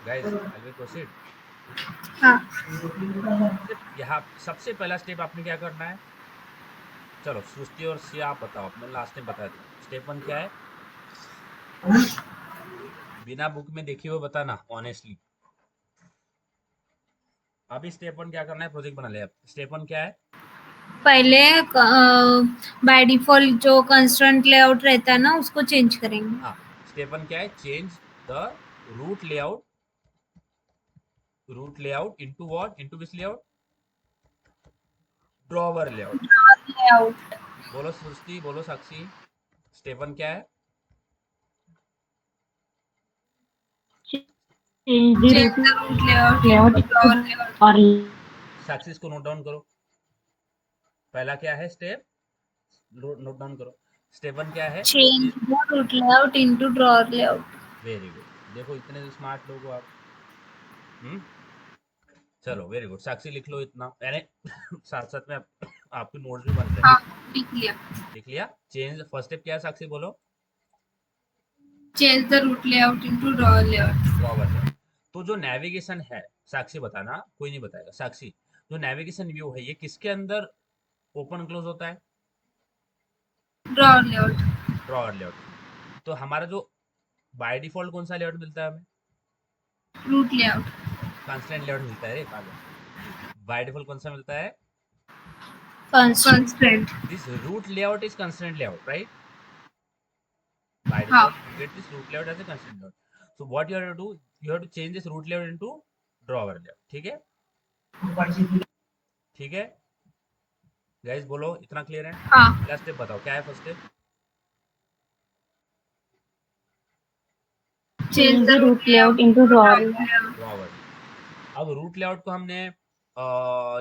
Guys I will proceed. हाँ यहाँ सबसे पहला स्टेप आपने क्या करना है, चलो सृष्टि और सिया आप बताओ, मैं लास्ट टाइम बता देता हूँ। स्टेप वन क्या है, बिना बुक में देखे हुए बताना ऑनेस्टली। अभी स्टेप वन क्या करना है, प्रोजेक्ट बना लिया। स्टेप वन क्या है, पहले बाय डिफॉल्ट जो कंस्ट्रंट लेआउट रहता है ना उसको चेंज करेंगे। हाँ स्टेप वन क्या है, change the root layout, root layout into what, into which layout, drawer layout. Layout बोलो सृष्टि, बोलो साक्षी, स्टेप वन क्या है। change the change root the root layout layout into into drawer layout. or Sakshi इसको note down करो, पहला क्या है स्टेप, नोट डाउन करो। स्टेप वन क्या है, change the root layout into drawer layout. Very good, देखो इतने स्मार्ट लोग हो आप। हम्म, चलो वेरी गुड, साक्षी लिख लो इतना, यानी साथ साथ में आपके नोट्स भी बन रहे हैं। हाँ लिख लिया। लिख लिया। चेंज फर्स्ट स्टेप क्या है साक्षी बोलो, change the root layout into drawer layout. Drawer layout. तो जो नेविगेशन है, साक्षी बताना, कोई नहीं बताएगा, साक्षी जो नेविगेशन व्यू है ये किसके अंदर ओपन क्लोज होता है, ड्रॉवर लेआउट। ड्रॉवर लेआउट के अंदर। तो हमारा जो बाय डिफॉल्ट कौन सा लेआउट मिलता है हमें, रूट लेआउट। कंस्ट्रेंट लेआउट मिलता है रे पागल। बाय डिफॉल्ट कौन सा मिलता है, constraint. This root layout is constraint layout right, by हाँ default you get this root layout as a constraint layout. So what you have to do, you have to change this root layout into drawer layout, ठीक है, ठीक है guys, बोलो इतना clear है। हाँ। पहला स्टेप बताओ क्या है, first step change change the the root root layout layout into into drawer drawer layout. Layout. Drawer layout. अब रूट लेआउट को हमने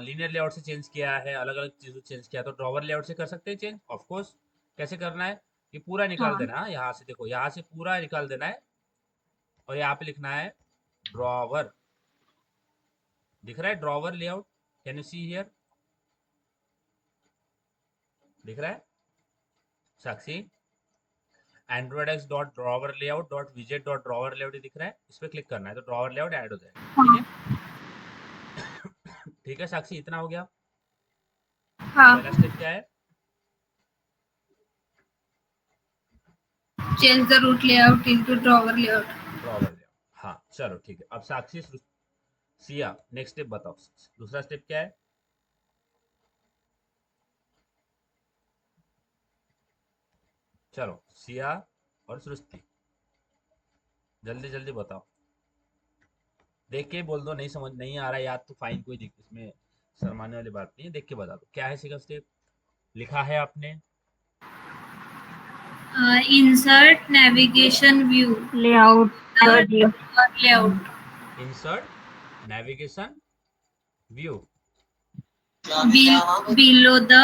लीनियर लेआउट से चेंज किया है, अलग अलग चीजों से चेंज किया, तो ड्रॉवर लेआउट से कर सकते हैं चेंज, ऑफ कोर्स। कैसे करना है, ये पूरा निकाल हाँ देना है, यहाँ से देखो, यहाँ से पूरा निकाल देना है, और यहाँ पे लिखना है ड्रॉवर, दिख रहा है drawer layout, can you see here, दिख रहा है Sakshi, Android X dot drawer layout dot विजेट डॉट ड्रॉवर लेआउट दिख रहा है, इस पर क्लिक करना है तो ड्रॉवर लेआउट ऐड हो जाएगा, ठीक है। ठीक है साक्षी, इतना हो गया। अब हाँ। पहला स्टेप क्या है, change the root layout into drawer layout. Drawer layout. हाँ चलो ठीक है, अब साक्षी सिया नेक्स्ट स्टेप बताओ, दूसरा स्टेप क्या है, चलो सिया और सृष्टि जल्दी जल्दी बताओ, देख के बोल दो, नहीं समझ नहीं आ रहा याद तो फाइन, कोई दिक्कत इसमें शर्माने वाली बात नहीं है, देख के बता दो क्या है सेकंड स्टेप, लिखा है आपने, insert navigation view Layout the layout. Layout insert navigation view, below the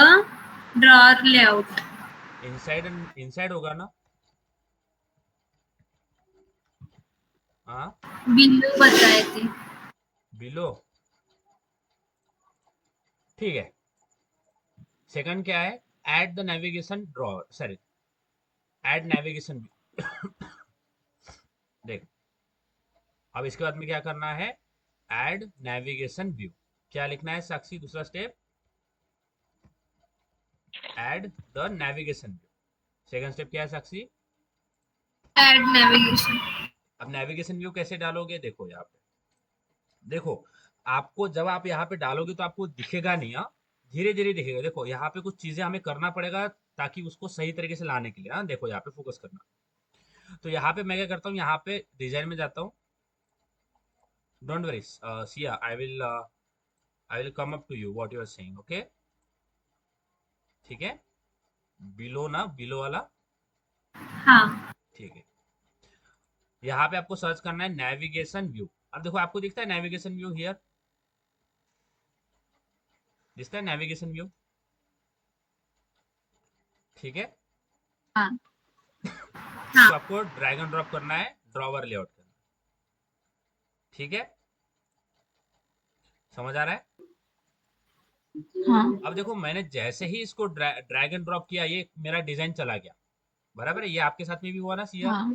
drawer layout. Inside inside होगा ना, हाँ बिलो बताए थे। बिलो, ठीक है। सेकंड क्या है, add the navigation drawer, sorry add navigation देख, अब इसके बाद में क्या करना है, ऐड नेविगेशन व्यू, क्या लिखना है साक्षी, दूसरा step, add the navigation view, second step क्या है साक्षी, ऐड नेविगेशन। अब नेविगेशन व्यू कैसे डालोगे, देखो यहाँ पे, देखो आपको जब आप यहाँ पे डालोगे तो आपको दिखेगा नहीं, हाँ धीरे धीरे दिखेगा, देखो यहाँ पे कुछ चीजें हमें करना पड़ेगा ताकि उसको सही तरीके से लाने के लिए, हाँ देखो यहाँ पे फोकस करना। तो यहाँ पे मैं क्या करता हूँ, यहाँ पे डिजाइन में जाता हूँ, don't worry Siya, I will come up to you what you are saying, okay, ठीक है, बिलो ना, बिलो वाला, हाँ ठीक है। यहाँ पे आपको सर्च करना है नेविगेशन व्यू, अब देखो आपको दिखता है नेविगेशन व्यू हियर, दिखता है नेविगेशन व्यू, ठीक है। हाँ इसको हाँ। आपको ड्रैग एंड ड्रॉप करना है ड्रॉवर लेआउट के अंदर, ठीक है, समझ आ रहा है। हाँ अब देखो मैंने जैसे ही इसको ड्रैग एंड ड्रॉप किया, ये मेरा डिजाइन चला गया, बराबर है, ये आपके साथ में भी हुआ ना सिया, हाँ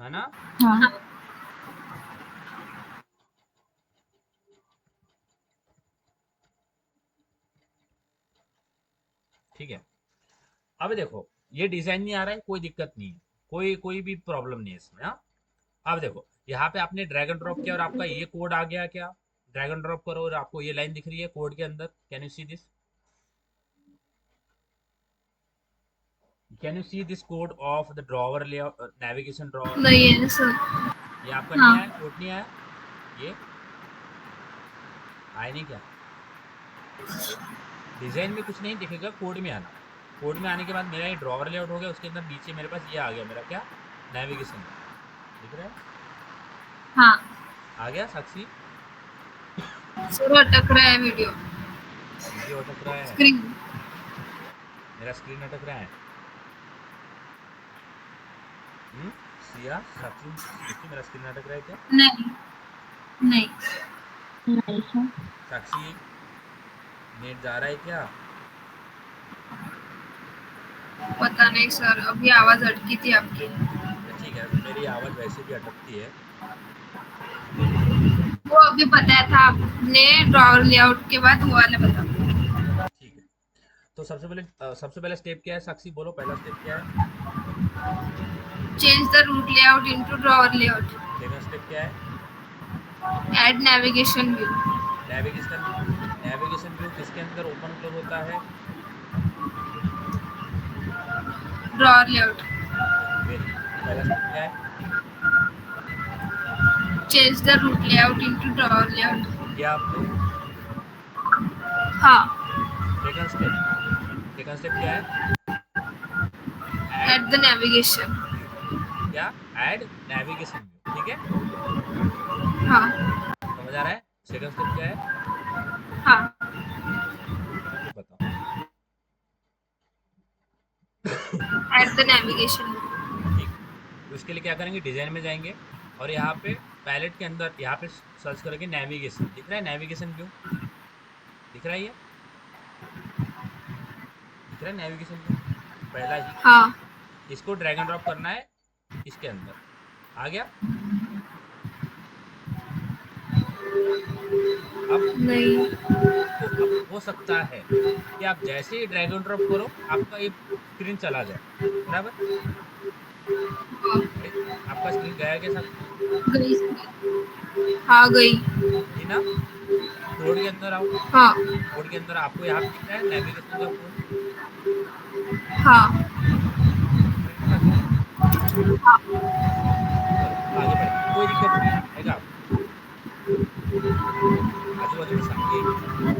है ना। हाँ हाँ ठीक है। अब देखो ये डिजाइन नहीं आ रहा है, कोई दिक्कत नहीं है, कोई कोई भी प्रॉब्लम नहीं है इसमें। हाँ, अब देखो यहाँ पे आपने ड्रैग एंड ड्रॉप किया और आपका ये कोड आ गया क्या? ड्रैग एंड ड्रॉप करो और आपको ये लाइन दिख रही है कोड के अंदर। Can you see this? Can you see this code of the drawer layout, navigation drawer? नहीं है सर। ये आपका नहीं हाँ आया, कोड नहीं आया, ये आया नहीं क्या? डिजाइन में कुछ नहीं दिखेगा, कोड में आना। कोड में आने के बाद मेरा ये ड्रॉवर लेआउट हो गया, उसके अंदर नीचे मेरे पास ये आ गया, मेरा क्या, नेविगेशन दिख रहा है। हाँ आ गया साक्षी? सर, अटक रहा है वीडियो वीडियो अटक रहा है, स्क्रीन। मेरा स्क्रीन अटक रहा है। सिया, साक्षी, देखिए मेरा स्क्रीन अटक रहा है क्या? नहीं नहीं नहीं सर। साक्षी, नेट जा रहा है क्या? पता नहीं सर, अभी आवाज अटकी थी आपकी। अच्छा ठीक है, मेरी आवाज़ वैसे भी अटकती है। वो अभी बताया था आपने, ड्रॉवर लेआउट के बाद वो वाला बताओ। ठीक है, तो सबसे पहले स्टेप क्या है साक्षी, बोलो पहला स्टेप क्या है? Change the root layout into drawer layout. Second step क्या है? Add navigation view. Navigation. Navigation view किसके अंदर ओपन क्लोज होता है? Drawer layout. Okay, very good. पहला स्टेप क्या है? Change the root layout into drawer layout. किया आपने? हाँ। सेकंड स्टेप, सेकंड स्टेप क्या है? Add the navigation. क्या? ऐड नेविगेशन व्यू, ठीक है, हाँ समझ आ रहा है? सेकंड स्टेप क्या है? हाँ। बताओ। Add the navigation. ठीक, तो इसके लिए क्या करेंगे, डिजाइन में जाएंगे और यहाँ पे पैलेट के अंदर यहाँ पे सर्च करेंगे नेविगेशन, दिख रहा है नेविगेशन व्यू? दिख रहा है ये? दिख रहा है नेविगेशन व्यू? पहला ही, हाँ। इसको ड्रैग एंड ड्रॉप करना है इसके अंदर। आ गया? अब नहीं। तो अब हो सकता है कि आप जैसे ही ड्रैग एंड ड्रॉप करो आपका ये स्क्रीन चला जाए, बराबर? आपका स्क्रीन गया क्या साक्षी? गई। हाँ गई। गई ना? कोड के अंदर आओ। हाँ कोड के अंदर आपको यहाँ पे दिख रहा है नेविगेशन का कोड, हाँ दिख रहा है ना साक्षी? चलो आगे बढ़े, कोई दिक्कत नहीं है, आएगा आपको। आजू बाजू में यही कुछ नहीं,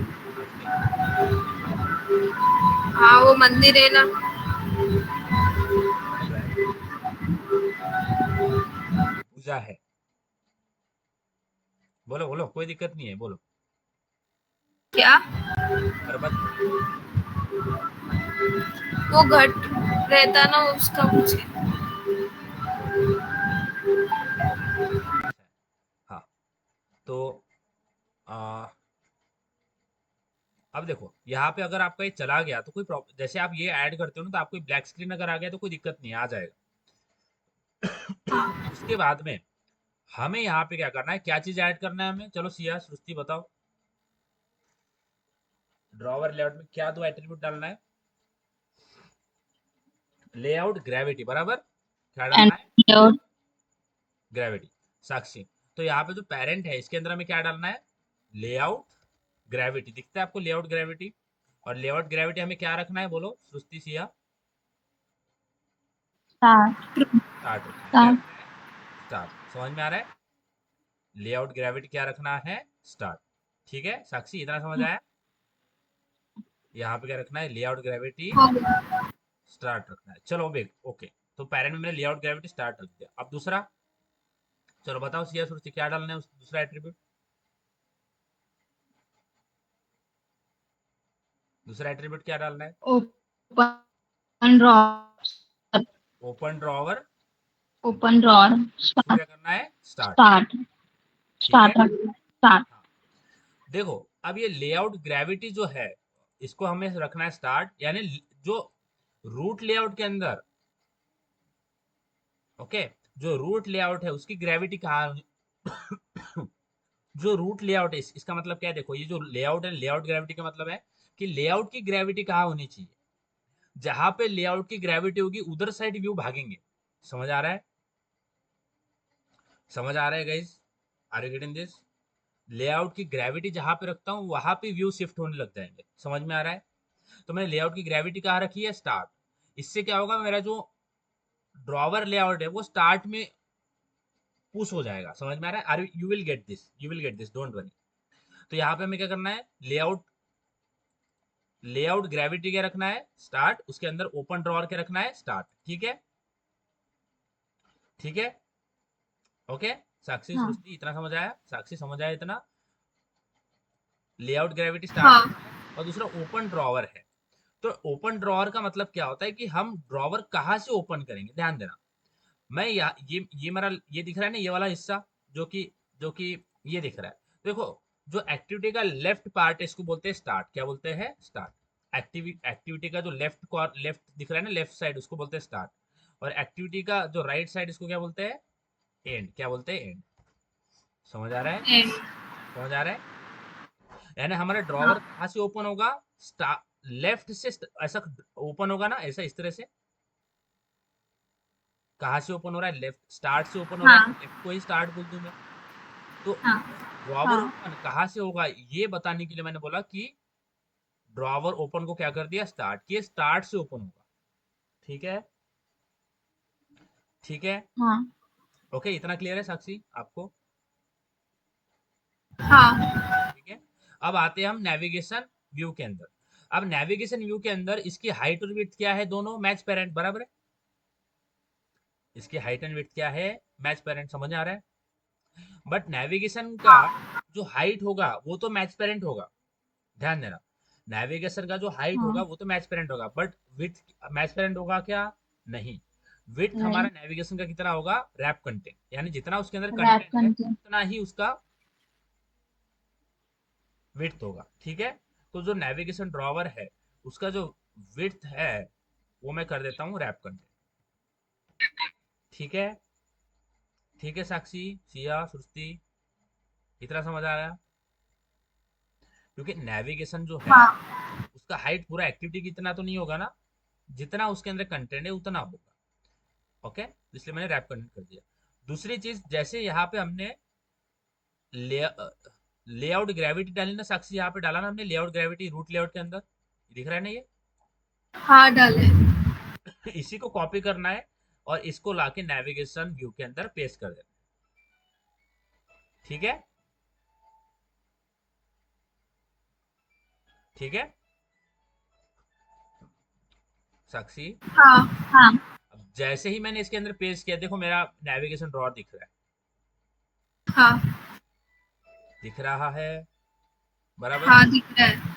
हाँ। वो मंदिर है ना। दिख रहा है, पूजा है। बोलो बोलो, कोई दिक्कत नहीं है, बोलो। क्या? पर्वत, वो घट रहता ना, उसका कुछ है। अच्छा है। हाँ, तो अब देखो यहाँ पे अगर आपका ये चला गया तो कोई प्रॉब्लम, जैसे आप ये ऐड करते हो ना तो आपको ब्लैक स्क्रीन अगर आ गया तो कोई दिक्कत नहीं है, आ जाएगा। उसके बाद में हमें यहाँ पे क्या करना है, क्या चीज ऐड करना है हमें, चलो सिया सृष्टि बताओ। ड्रॉवर लेआउट में क्या दो एट्रीब्यूट डालना है? लेआउट ग्रेविटी, बराबर, क्या एंड डालना है? Layout gravity. साक्षी, तो यहाँ पे जो पेरेंट है इसके अंदर हमें क्या डालना है? लेआउट ग्रेविटी, दिखता है आपको लेआउट ग्रेविटी? और लेआउट ग्रेविटी हमें क्या रखना है, बोलो सृष्टि सिया? स्टार्ट स्टार्ट रखना है, क्या स्टार्ट रखना है? स्टार्ट, समझ में आ रहा है? लेआउट ग्रेविटी क्या रखना है? स्टार्ट। ठीक है साक्षी, इतना समझ आया? यहाँ पे क्या रखना है? लेआउट ग्रेविटी हो गया। स्टार्ट रखना है। चलो बेग ओके, तो पैरेंट में मैंने लेआउट ग्रेविटी स्टार्ट रख दिया। अब दूसरा, चलो बताओ सिया सृष्टि क्या डालना है उस दूसरा एट्रीब्यूट? दूसरा एट्रीब्यूट क्या डालना है? Open drawer open drawer, open drawer उसको क्या करना है? स्टार्ट। स्टार्ट ठीक है, स्टार्ट रखना स्टार्ट। हाँ। देखो अब ये लेआउट ग्रेविटी जो है इसको हमें रखना है स्टार्ट, यानी जो रूट लेआउट के अंदर, ओके, जो रूट लेआउट है उसकी ग्रेविटी कहाँ जो रूट लेआउट है इसका मतलब क्या है, देखो ये जो लेआउट है, लेआउट ग्रेविटी का मतलब है कि लेआउट की ग्रेविटी कहाँ होनी चाहिए? जहां पे लेआउट की ग्रेविटी होगी उधर साइड व्यू भागेंगे। समझ आ रहा है? समझ आ रहा है guys? Are you getting this? Layout की ग्रेविटी जहां पे रखता हूँ वहां पे व्यू शिफ्ट होने लग जाएंगे। समझ में आ रहा है? तो मैंने लेआउट की ग्रेविटी कहाँ रखी है? स्टार्ट। इससे क्या होगा, मेरा जो ड्रॉवर लेआउट है वो स्टार्ट में पुश हो जाएगा। समझ में आ रहा है? Are you will get this, you will get this, don't worry. तो यहाँ पे हमें क्या करना है, लेआउट लेआउट ग्रेविटी क्या रखना है? स्टार्ट। उसके अंदर ओपन ड्रॉवर क्या रखना है? स्टार्ट। ठीक है? ठीक है? ओके। साक्षी हाँ सृष्टि इतना समझ आया? साक्षी समझ आया इतना? लेआउट ग्रेविटी स्टार्ट हाँ रखना है। और दूसरा ओपन ड्रॉवर है। तो ओपन ड्रॉवर का मतलब क्या होता है कि हम ड्रॉवर कहाँ से ओपन करेंगे, ध्यान देना। मैं ये मेरा ये दिख रहा है ना, ये वाला हिस्सा जो कि ये दिख रहा है। देखो, जो एक्टिविटी का लेफ्ट पार्ट है इसको बोलते हैं स्टार्ट। क्या बोलते हैं? स्टार्ट। एक्टिविटी का जो लेफ्ट दिख रहा है ना, लेफ्ट साइड, उसको बोलते हैं स्टार्ट। और एक्टिविटी का जो राइट साइड, इसको क्या बोलते हैं? एंड। क्या बोलते हैं? एंड। समझ आ रहा है? एंड। समझ आ रहा है? यानी हमारा हाँ ड्रॉवर कहाँ से ओपन होगा? लेफ्ट से ऐसा ओपन होगा ना, ऐसा इस तरह से। कहाँ से ओपन हो रहा है? लेफ्ट। स्टार्ट से ओपन हो रहा है ना, हाँ लेफ्ट को ही स्टार्ट बोल दूं मैं। तो हाँ ड्रॉवर हाँ ओपन कहाँ से होगा ये बताने के लिए मैंने बोला कि ड्रॉवर ओपन को क्या कर दिया? स्टार्ट किए। स्टार्ट से ओपन होगा। ठीक है? ठीक है? हाँ ओके, इतना क्लियर है साक्षी आपको? हाँ ठीक है। अब आते हैं हम नेविगेशन व्यू के अंदर। अब नेविगेशन व्यू के अंदर इसकी हाइट और विड्थ क्या है? दोनों मैच पेरेंट, बराबर है। इसकी हाइट एंड विड्थ क्या है? Match parent. समझ आ रहा है? बट नेविगेशन का जो हाइट होगा वो तो मैच पेरेंट होगा। ध्यान देना, नेविगेशन का जो हाइट होगा हाँ वो तो मैच पेरेंट होगा, बट विथ मैच पेरेंट होगा क्या? नहीं। विथ हमारा नहीं नेविगेशन का कितना होगा? Wrap content. यानी जितना उसके अंदर रैप कंटेंट है कंटेंट उतना ही उसका विड्थ होगा। ठीक है? तो जो नेविगेशन ड्रॉवर है उसका जो विड्थ है वो मैं कर देता हूँ रैप कंटेंट। ठीक है? ठीक है साक्षी, सिया, सृष्टि, इतना समझ आ रहा है? क्योंकि नेविगेशन जो है हाँ उसका हाइट पूरा एक्टिविटी की इतना तो नहीं होगा ना, जितना उसके अंदर कंटेंट है उतना होगा। ओके, इसलिए मैंने रैप कंटेंट कर दिया। दूसरी चीज, जैसे यहाँ पे हमने ले लेआउट ग्रेविटी डाली ना साक्षी, यहाँ पे डाला ना हमने लेआउट ग्रेविटी रूट लेआउट के अंदर, दिख रहा है ना ये? हाँ डाले। इसी को कॉपी करना है और इसको लाके नेविगेशन व्यू के अंदर पेस्ट कर देना है। ठीक है? ठीक है साक्षी? हाँ हाँ अब जैसे ही मैंने इसके अंदर पेस्ट किया, देखो मेरा नेविगेशन ड्रॉ दिख रहा है। हाँ दिख रहा है, बराबर? हाँ दिख रहा है।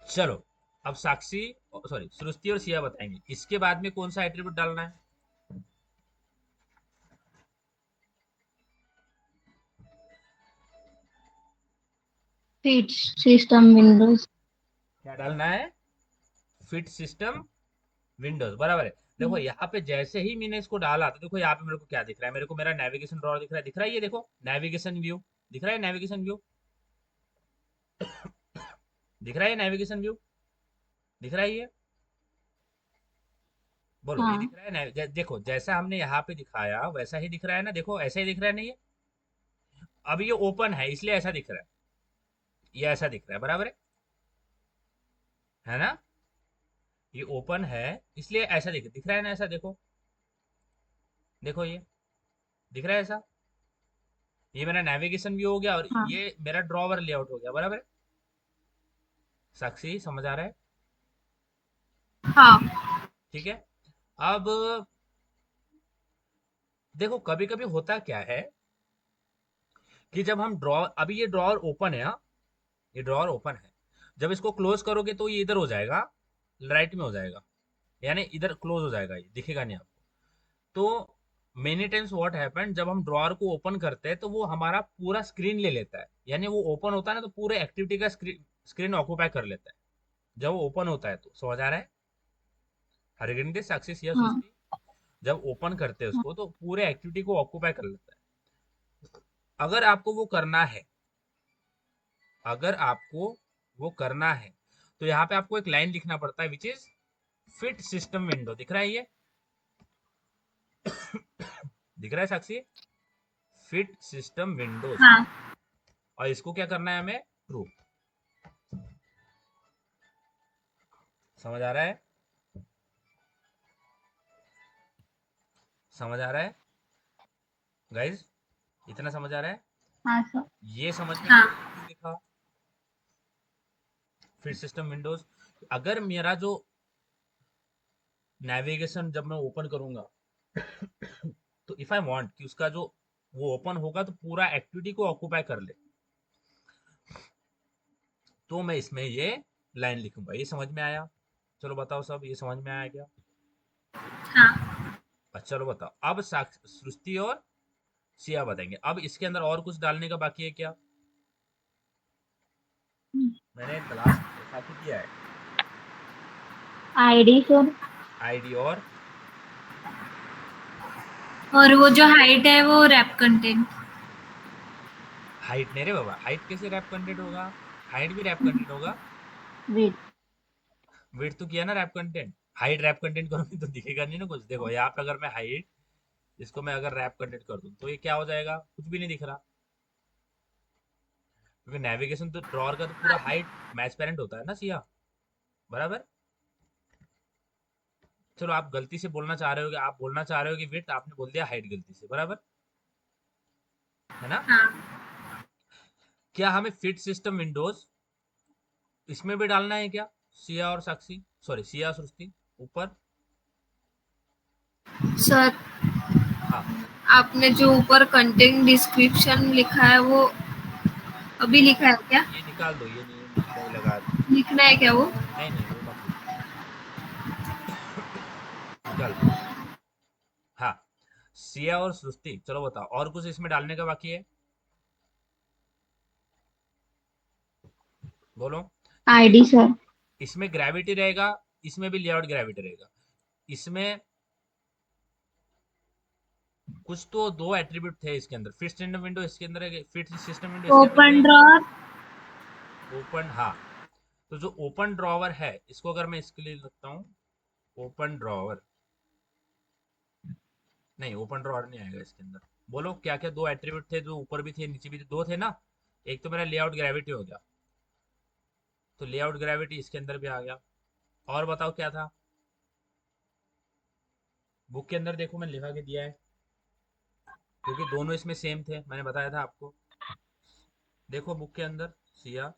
चलो, अब साक्षी, सॉरी, सृष्टि और सिया बताएंगे इसके बाद में कौन सा एट्रीब्यूट डालना है। फीड सिस्टम विंडोज क्या डालना है? फिट सिस्टम विंडोज, बराबर है। देखो यहाँ पे जैसे ही मैंने इसको डाला तो देखो यहाँ पे मेरे को क्या दिख रहा है? मेरे को मेरा नेविगेशन ड्रॉअर दिख रहा है। दिख रहा है ये? देखो नेविगेशन व्यू दिख रहा है। नेविगेशन व्यू दिख रहा है। नेविगेशन व्यू दिख रहा है ये? बोलो, ये दिख हाँ रहा है? देखो जैसा हमने यहाँ पे दिखाया वैसा ही दिख रहा है ना? देखो ऐसा ही दिख रहा है ना ये? अब ये ओपन है इसलिए ऐसा दिख रहा है, ये ऐसा दिख रहा है, बराबर है ना? ये ओपन है इसलिए ऐसा दिख रहा है ना? ऐसा देखो, देखो ये दिख रहा है ऐसा। ये मेरा नेविगेशन व्यू हो गया और हाँ ये मेरा ड्रॉवर लेआउट हो गया, बराबर है? साक्षी समझ आ रहा है? हाँ ठीक है। अब देखो कभी कभी होता क्या है कि जब हम ड्रॉ, अभी ये ड्रॉअर ओपन है, हाँ, ये ड्रॉअर ओपन है। जब इसको क्लोज करोगे तो ये इधर हो जाएगा, राइट में हो जाएगा, यानी इधर क्लोज हो जाएगा, ये दिखेगा नहीं आपको। तो मेनी टाइम्स व्हाट हैपन, जब हम ड्रॉअर को ओपन करते हैं तो वो हमारा पूरा स्क्रीन ले लेता है। यानी वो ओपन होता है ना तो पूरे एक्टिविटी का स्क्रीन ऑक्यूपाई कर लेता है जब वो ओपन होता है। तो समझ आ रहा है? हर सक्सेस या हाँ सृष्टि, जब ओपन करते हैं हाँ उसको तो पूरे एक्टिविटी को ऑक्यूपाई कर लेता है। अगर आपको वो करना है, अगर आपको वो करना है तो यहाँ पे आपको एक लाइन लिखना पड़ता है which is fit system window. दिख रहा है ये? दिख रहा है साक्षी? Fit system Windows. हाँ और इसको क्या करना है हमें? ट्रू। समझ आ रहा है? समझ आ रहा है गाइज? इतना समझ आ रहा है? हाँ सर। ये समझ में हाँ क्यों लिखा फिट सिस्टम विंडोज? अगर मेरा जो नेविगेशन जब मैं ओपन करूंगा तो इफ आई वांट कि उसका जो वो ओपन होगा तो पूरा एक्टिविटी को ऑक्यूपाई कर ले, तो मैं इसमें ये लाइन लिखूंगा। ये समझ में आया? चलो बताओ सब, ये समझ में आया क्या? हाँ अच्छा चलो बताओ। अब सृष्टि और सिया बताएंगे। अब इसके अंदर और कुछ डालने का बाकी है क्या? मैंने क्लास ऐसा ही किया है। ID sir. आईडी और वो जो हाइट है वो रैप कंटेंट। हाइट नहीं रे बाबा, हाइट कैसे रैप कंटेंट होगा? हाइट भी रैप कंटेंट होगा। वेट। वेट तो किया ना wrap content. Height wrap content करूंगी तो दिखेगा नहीं ना कुछ। देखो यहाँ पे अगर मैं हाइट, इसको मैं अगर रैप कंटेंट कर दूं तो ये क्या हो जाएगा? कुछ भी नहीं दिख रहा, क्योंकि नेविगेशन तो ड्रॉअर का तो पूरा हाइट मैच पेरेंट होता है ना सिया, बराबर? चलो आप गलती से बोलना चाह रहे हो कि आप बोलना चाह रहे हो कि वेट, आपने बोल दिया हाइट गलती से, बराबर है ना? हाँ क्या हमें फिट सिस्टम विंडोज इसमें भी डालना है क्या? सिया और साक्षी, सॉरी सिया और सृष्टि, ऊपर। सर, हाँ आपने जो ऊपर कंटेंट डिस्क्रिप्शन लिखा है वो अभी लिखा है क्या? ये निकाल दो, ये नहीं, नहीं लगा। लिखना है क्या वो? नहीं नहीं वो मत लिखो, निकाल दो। हाँ सिया और सृष्टि, चलो बताओ और कुछ इसमें डालने का बाकी है? बोलो। क्योंकि आईडी सर। इसमें ग्रेविटी रहेगा, इसमें भी लेआउट ग्रेविटी रहेगा। इसमें कुछ तो दो एट्रीब्यूट थे इसके अंदर। फिट सिस्टम विंडो इसके अंदर है, फिट सिस्टम विंडो इसके अंदर भी ओपन है। ड्रॉअर। ओपन, हाँ। तो जो ओपन ड्रॉवर है, इसको अगर मैं इसके लिए लिखता हूँ ओपन ड्रॉवर, नहीं ओपन ड्रॉवर नहीं आएगा इसके अंदर। बोलो क्या क्या दो एट्रीब्यूट थे जो ऊपर भी थे नीचे भी थे? दो थे ना। एक तो मेरा लेआउट ग्रेविटी हो गया, तो लेआउट ग्रेविटी इसके अंदर भी आ गया। और बताओ क्या था? बुक के अंदर देखो मैंने लिखा के दिया है, क्योंकि दोनों इसमें सेम थे, मैंने बताया था आपको। देखो बुक के अंदर सिया,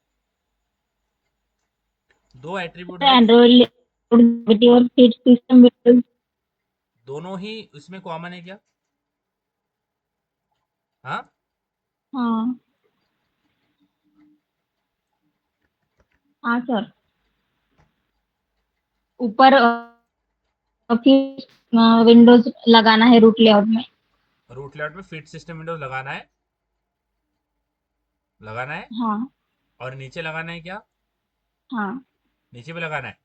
दो एट्रीब्यूट है, एंड्रॉइड ग्रेविटी और फीड सिस्टम विंडोज। दोनों ही इसमें कॉमन है क्या? हाँ हाँ। हाँ सर। ऊपर फिर विंडोज लगाना है रूट लेआउट में। रूट लेआउट में फिट सिस्टम विंडोज लगाना है, लगाना है। हाँ। और नीचे लगाना है क्या? हाँ। नीचे भी लगाना है।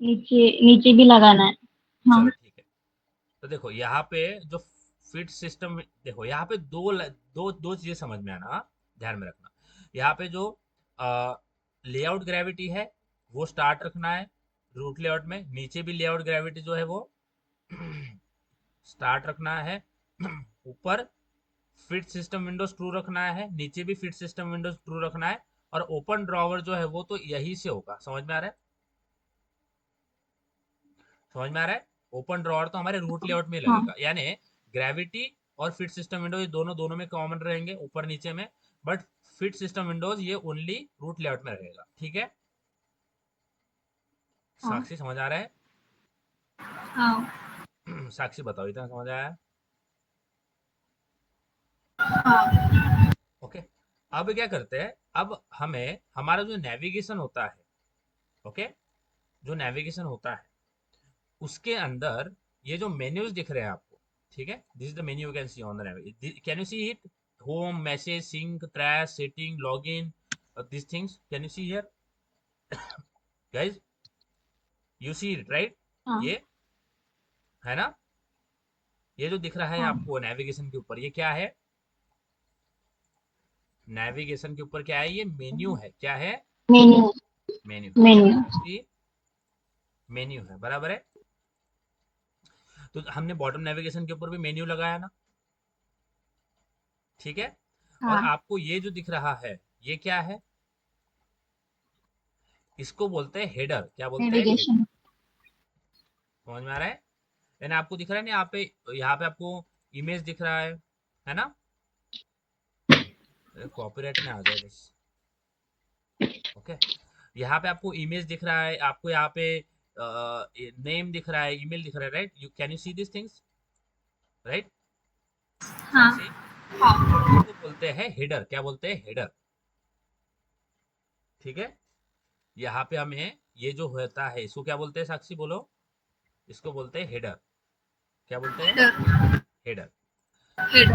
नीचे नीचे भी लगाना है। हाँ। चलो ठीक है। तो देखो यहाँ पे जो फिट सिस्टम, देखो यहाँ पे दो दो चीजें समझ में आना, हाँ? ध्यान में रखना। यहाँ पे जो लेआउट ग्रेविटी है वो स्टार्ट रखना है रूट लेआउट में। नीचे भी लेआउट ग्रेविटी जो है वो स्टार्ट रखना है। ऊपर फिट सिस्टम विंडोज ट्रू रखना है, नीचे भी फिट सिस्टम विंडोज ट्रू रखना है। और ओपन ड्रॉवर जो है वो तो यही से होगा। समझ में आ रहा है? समझ में आ रहा है? ओपन ड्रॉवर तो हमारे रूट लेआउट में ही हाँ। लगेगा, यानी ग्रेविटी और फिट सिस्टम विंडोज ये दोनों दोनों में कॉमन रहेंगे ऊपर नीचे में। बट फिट सिस्टम विंडोज ये ओनली रूट लेआउट में रहेगा। ठीक है हाँ। साक्षी, समझ आ रहा है? हाँ साक्षी बताओ, इतना समझ आया? हाँ ओके। अब क्या करते हैं, अब हमें हमारा जो नेविगेशन होता है, ओके, जो नेविगेशन होता है उसके अंदर ये जो मेन्यूज दिख रहे हैं आपको, ठीक है, this is the menu you can see on the navigation. Can you see it? Home, message, sync, trash, setting, login, this things can you see here guys? You see it right? हाँ। ये है ना? ये जो दिख रहा है हाँ। आपको नेविगेशन के ऊपर, ये क्या है? नेविगेशन के ऊपर क्या है? ये मेन्यू है। क्या है? मेन्यू। Menu menu. मेन्यू है, बराबर है। तो हमने बॉटम नेविगेशन के ऊपर भी मेन्यू लगाया ना, ठीक है। और हाँ, आपको ये जो दिख रहा है ये क्या है, इसको बोलते हैं हेडर। क्या बोलते हैं? हेडर। नेविगेशन। समझ में आ रहा है? यानी आपको दिख रहा है ना यहाँ पे आपको इमेज दिख रहा है ना? कॉपीराइट में आ जाए बस। ओके, यहाँ पे आपको इमेज दिख रहा है, आपको यहाँ पे नेम दिख रहा है, ईमेल दिख रहा है, right? You can you see this things, right हाँ साक्षी? इसको बोलते हैं हेडर। क्या बोलते हैं? हेडर। ठीक है, यहाँ पे हमें ये जो होता है इसको क्या बोलते हैं साक्षी, बोलो? इसको बोलते हैं हेडर। क्या बोलते हैं? हेडर। ठीक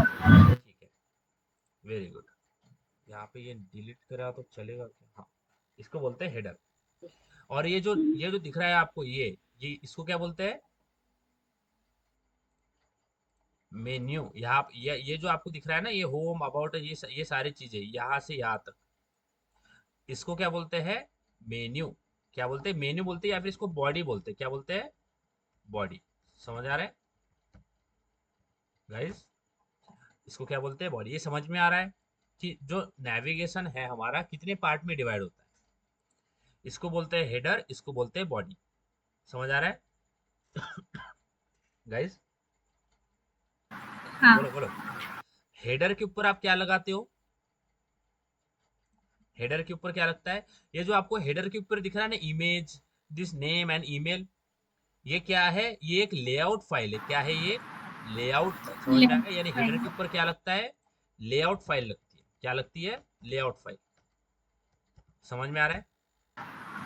है, वेरी गुड। यहाँ पे ये डिलीट करा तो चलेगा क्या? हाँ, इसको बोलते हैं हेडर। और ये जो दिख रहा है आपको, ये इसको क्या बोलते हैं? मेन्यू। यहाँ ये जो आपको दिख रहा है ना, ये होम, अबाउट, ये सारी चीजें यहाँ से यहाँ तक, इसको क्या बोलते हैं? मेन्यू। क्या बोलते हैं? मेन्यू बोलते हैं, या फिर इसको बॉडी बोलते हैं। क्या बोलते हैं? बॉडी। समझ आ रहा है गाइस? इसको क्या बोलते हैं? बॉडी। ये समझ में आ रहा है कि जो नेविगेशन है हमारा कितने पार्ट में डिवाइड होता है? इसको बोलते हैं हेडर, इसको बोलते हैं बॉडी। समझ आ रहा है गाइस? हाँ बोलो बोलो। हेडर के ऊपर आप क्या लगाते हो? हेडर के ऊपर क्या लगता है? ये जो आपको हेडर के ऊपर दिख रहा है ना, image, this name and email, ये क्या है? ये एक लेआउट फाइल है। क्या है ये? Layout file. समझ में आ लेफ्ट रहा है? यानी हेडर साइड। के ऊपर क्या लगता है? लेआउट फाइल लगती है। क्या लगती है? Layout file. समझ में आ रहा है?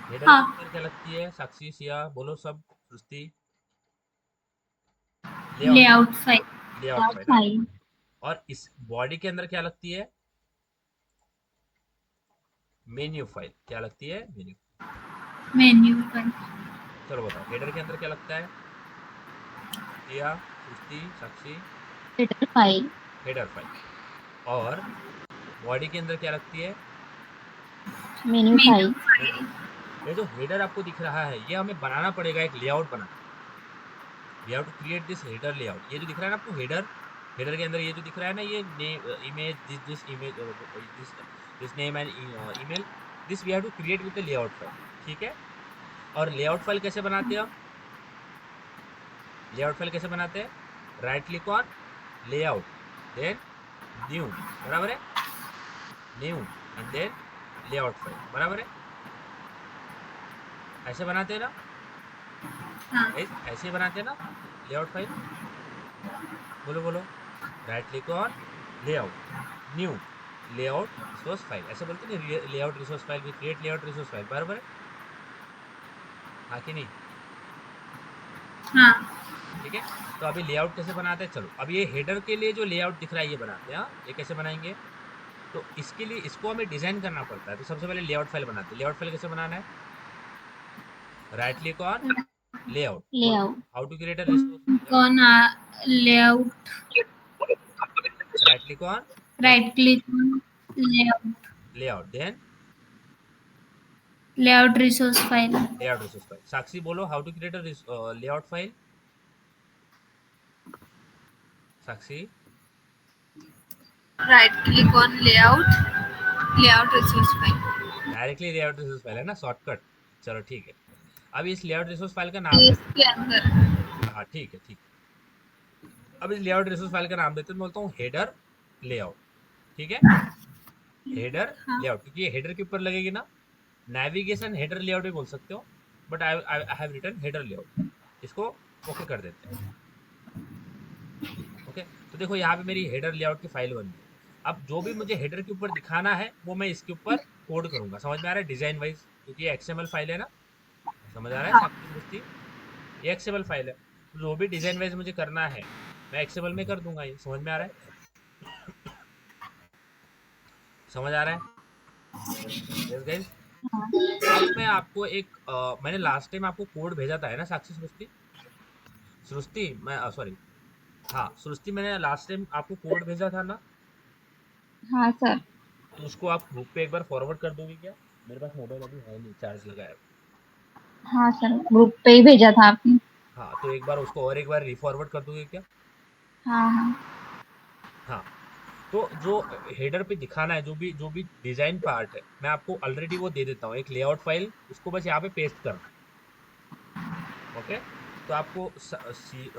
हेडर के हाँ अंदर क्या लगती है साक्षी, सिया, बोलो सब, Srishti? Layout layout file. File. Layout cloud file, हाँ। फाइल। और इस बॉडी के अंदर क्या लगती है? Menu file. क्या लगती है? मेन्यू। Menu file. चलो बताओ, हेडर के अंदर क्या लगता है? Siya, Srishti, Sakshi? Header file. Header file. और बॉडी के अंदर क्या लगती है? Menu menu file. Menu file. ये जो हेडर आपको दिख रहा है, ये हमें बनाना पड़ेगा, एक लेआउट बनाना। We have to create this header layout. ये जो दिख रहा है ना आपको हेडर, हेडर के अंदर ये जो दिख रहा है ना, ये image, this image, this this name and email, this we have to create with the layout file. ठीक है। और लेआउट फाइल कैसे बनाते हैं हम? लेआउट फाइल कैसे बनाते हैं? Right click on layout, then new, बराबर है? New and then layout file, बराबर है? ऐसे बनाते हैं ना हाँ गाइस? ऐसे बनाते हैं ना लेआउट फाइल? बोलो बोलो। Right click on layout, new, layout resource file, ऐसे बोलते हैं ना, लेआउट रिसोर्स फाइल, भी क्रिएट लेआउट रिसोर्स फाइल, बराबर है? हाँ कि नहीं? हाँ ठीक है। तो अभी लेआउट कैसे बनाते हैं, चलो अब ये हेडर के लिए जो लेआउट दिख रहा है ये बनाते हैं। हाँ, ये कैसे बनाएंगे? तो इसके लिए इसको हमें डिजाइन करना पड़ता है। तो सबसे पहले लेआउट फाइल बनाते हैं। लेआउट फाइल कैसे बनाना है? राइट क्लिक ऑन लेआउट, बोलो layout. How to create a resource layout. कौन layout. Right click on right click layout. Layout, then layout resource file. Layout resource file. Sakshi बोलो how to create a layout file. Sakshi? Right click on layout. Layout resource file. Directly layout resource file है ना, shortcut. चलो ठीक है। अब इस layout resource file का नाम देते इसके अंदर। हैं। हाँ ठीक है, ठीक है। अब इस लेआउट रिसोर्स फाइल का नाम देते हैं, बोलता हूँ हेडर लेआउट। ठीक है, हेडर हाँ लेआउट, क्योंकि ये हेडर के ऊपर लगेगी ना। नेविगेशन हेडर लेआउट भी बोल सकते हो, but I have written header layout. इसको ओके कर देते हैं। ओके, तो देखो यहाँ पे मेरी हेडर लेआउट की फाइल बन गई। अब जो भी मुझे हेडर के ऊपर दिखाना है वो मैं इसके ऊपर कोड करूंगा। समझ में आ रहा है? डिजाइन वाइज, क्योंकि ये एक्सएमएल फाइल है ना। समझ आ रहा है साक्षी, सृष्टि? ये एक्सएमएल फाइल है, तो जो भी डिजाइन वाइज मुझे करना है मैं एक्सएमएल में कर दूंगा। ये समझ में आ रहा है? समझ आ रहा है? Yes guys. अब मैं आपको एक मैंने लास्ट टाइम आपको कोड भेजा था, है ना साक्षी, सृष्टि? सृष्टि, मैं सॉरी, हाँ सृष्टि, मैंने लास्ट टाइम आपको कोड भेजा था ना, हाँ सर। तो उसको आप ग्रुप पे एक बार फॉरवर्ड कर दोगे क्या? मेरे पास मोबाइल अभी है नहीं, चार्ज लगाया। हाँ सर, ग्रुप पे ही भेजा था आपने। हाँ, तो एक बार उसको और एक बार रीफॉरवर्ड कर दोगे क्या? हाँ हाँ। हाँ, तो जो हेडर पे दिखाना है, जो भी डिजाइन पार्ट है, मैं आपको ऑलरेडी वो दे देता हूँ, एक लेआउट फाइल, उसको बस यहाँ पे पेस्ट करना है। ओके, तो आपको सृष्टि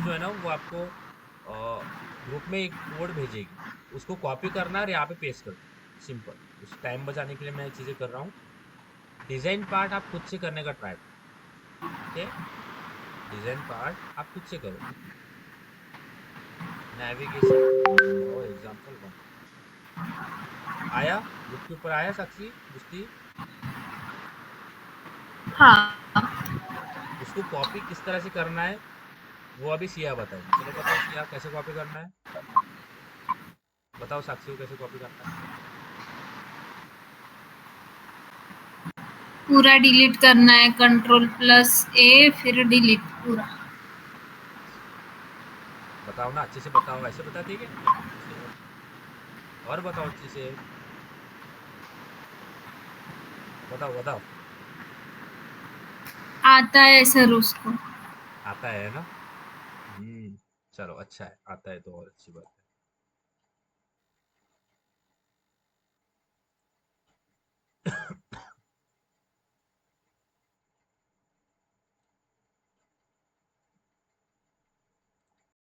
जो है ना, वो आपको ग्रुप में एक कोड भेजेगी, उसको कॉपी करना है और यहाँ पे पेस्ट कर देना, सिंपल। उस टाइम बचाने के लिए मैं ये चीज़ें कर रहा हूँ। डिजाइन पार्ट आप खुद से करने का ट्राई करो। ओके, डिजाइन पार्ट आप खुद से करो। नेविगेशन एग्जाम्पल 1 आया, ग्रुप के ऊपर आया साक्षी, दृष्टि? हाँ। उसको कॉपी किस तरह से करना है वो अभी सिया बताएगी। चलो बताओ सिया, कैसे कॉपी करना है? बताओ साक्षी को कैसे कॉपी करना है। पूरा डिलीट करना है, Ctrl+A फिर डिलीट पूरा। बताओ ना, अच्छे से बताओ, ऐसे बताती है क्या? अच्छे से और बताओ अच्छे से, बताओ बताओ। आता है सर उसको। आता है ना? चलो अच्छा है, आता है तो और अच्छी बात।